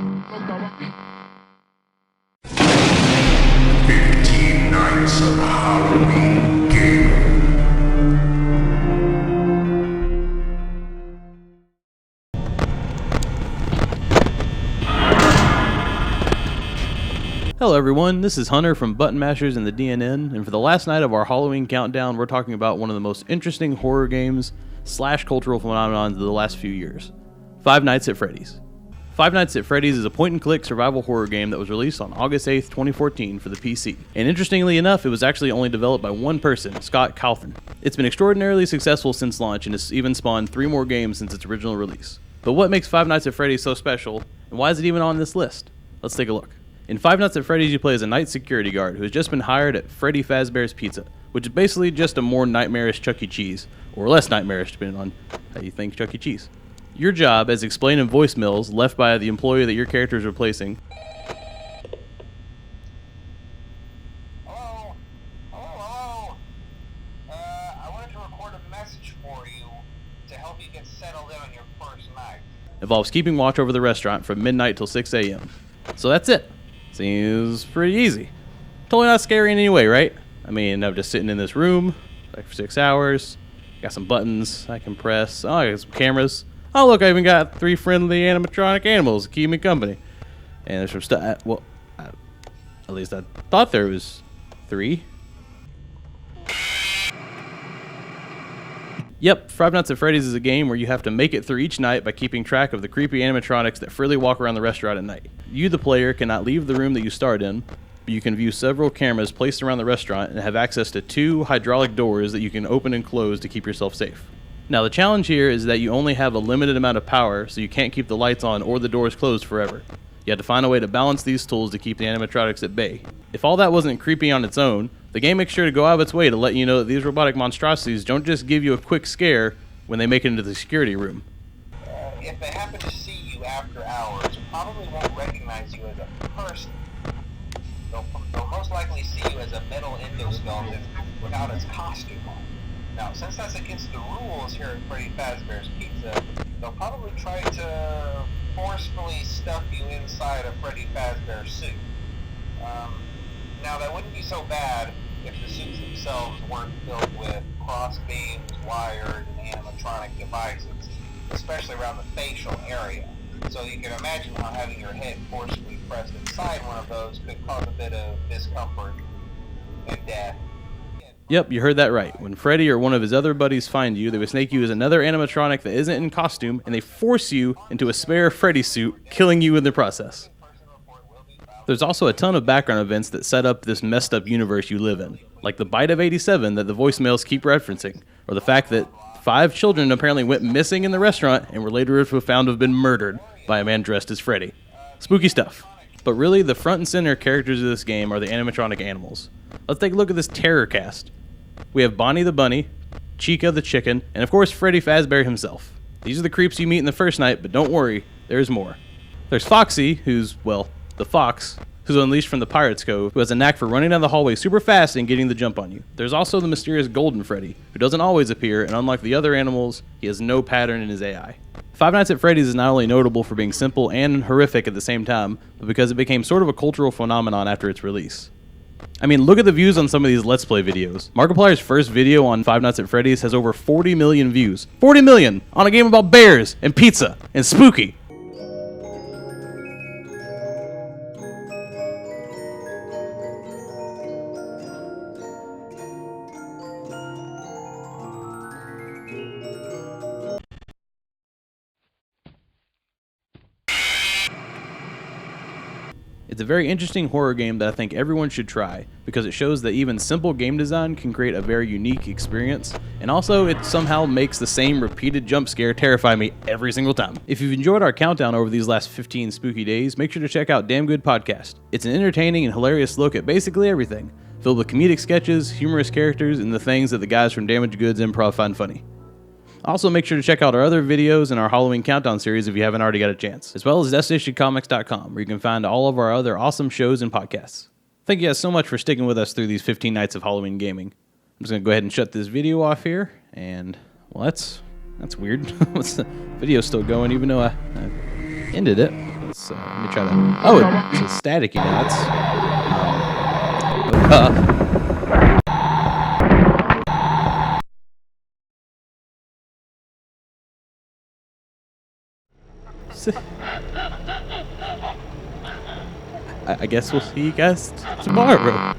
15 Nights of Halloween Gaming. Hello everyone, this is Hunter from Button Mashers and the DNN, and for the last night of our Halloween countdown, we're talking about one of the most interesting horror games / cultural phenomenons of the last few years, Five Nights at Freddy's. Five Nights at Freddy's is a point-and-click survival horror game that was released on August 8th, 2014 for the PC. And interestingly enough, it was actually only developed by one person, Scott Cawthon. It's been extraordinarily successful since launch and has even spawned 3 more games since its original release. But what makes Five Nights at Freddy's so special, and why is it even on this list? Let's take a look. In Five Nights at Freddy's, you play as a night security guard who has just been hired at Freddy Fazbear's Pizza, which is basically just a more nightmarish Chuck E. Cheese, or less nightmarish depending on how you think Chuck E. Cheese. Your job, as explained in voicemails left by the employee that your character is replacing. Hello? Hello? I wanted to record a message for you to help you get settled in on your first night. Involves keeping watch over the restaurant from midnight till 6 a.m. So that's it. Seems pretty easy. Totally not scary in any way, right? I mean, I'm just sitting in this room like for 6 hours. Got some buttons I can press. Oh, I got some cameras. Oh, look, I even got 3 friendly animatronic animals to keep me company. And there's some stuff. Well, at least I thought there was 3. Yep, Five Nights at Freddy's is a game where you have to make it through each night by keeping track of the creepy animatronics that freely walk around the restaurant at night. You, the player, cannot leave the room that you start in, but you can view several cameras placed around the restaurant and have access to 2 hydraulic doors that you can open and close to keep yourself safe. Now, the challenge here is that you only have a limited amount of power, so you can't keep the lights on or the doors closed forever. You have to find a way to balance these tools to keep the animatronics at bay. If all that wasn't creepy on its own, the game makes sure to go out of its way to let you know that these robotic monstrosities don't just give you a quick scare when they make it into the security room. If they happen to see you after hours, probably won't recognize you as a person. They'll most likely see you as a metal endoskeleton without its costume on. Now, since that's against the rules here at Freddy Fazbear's Pizza, they'll probably try to forcefully stuff you inside a Freddy Fazbear suit. Now, that wouldn't be so bad if the suits themselves weren't filled with cross beams, wires, and animatronic devices, especially around the facial area. So you can imagine how having your head forcefully pressed inside one of those could cause a bit of discomfort and death. Yep, you heard that right. When Freddy or one of his other buddies find you, they would snake you as another animatronic that isn't in costume, and they force you into a spare Freddy suit, killing you in the process. There's also a ton of background events that set up this messed up universe you live in, like the bite of 87 that the voicemails keep referencing, or the fact that 5 children apparently went missing in the restaurant and were later found to have been murdered by a man dressed as Freddy. Spooky stuff. But really, the front and center characters of this game are the animatronic animals. Let's take a look at this terror cast. We have Bonnie the bunny, Chica the chicken, and of course Freddy Fazbear himself. These are the creeps you meet in the first night, but don't worry, there's more. There's Foxy, who's, well, the fox, who's unleashed from the Pirate's Cove, who has a knack for running down the hallway super fast and getting the jump on you. There's also the mysterious Golden Freddy, who doesn't always appear, and unlike the other animals, he has no pattern in his AI. Five Nights at Freddy's is not only notable for being simple and horrific at the same time, but because it became sort of a cultural phenomenon after its release. I mean, look at the views on some of these Let's Play videos. Markiplier's first video on Five Nights at Freddy's has over 40 million views. 40 million! On a game about bears, and pizza, and spooky! It's a very interesting horror game that I think everyone should try, because it shows that even simple game design can create a very unique experience, and also it somehow makes the same repeated jump scare terrify me every single time. If you've enjoyed our countdown over these last 15 spooky days, make sure to check out Damn Good Podcast. It's an entertaining and hilarious look at basically everything, filled with comedic sketches, humorous characters, and the things that the guys from Damaged Goods Improv find funny. Also, make sure to check out our other videos in our Halloween Countdown series if you haven't already got a chance, as well as DestinationComics.com, where you can find all of our other awesome shows and podcasts. Thank you guys so much for sticking with us through these 15 nights of Halloween gaming. I'm just going to go ahead and shut this video off here, and, well, that's weird. The video's still going, even though I ended it. Let's So let me try that. Oh, it's a staticky now. I guess we'll see you guys tomorrow.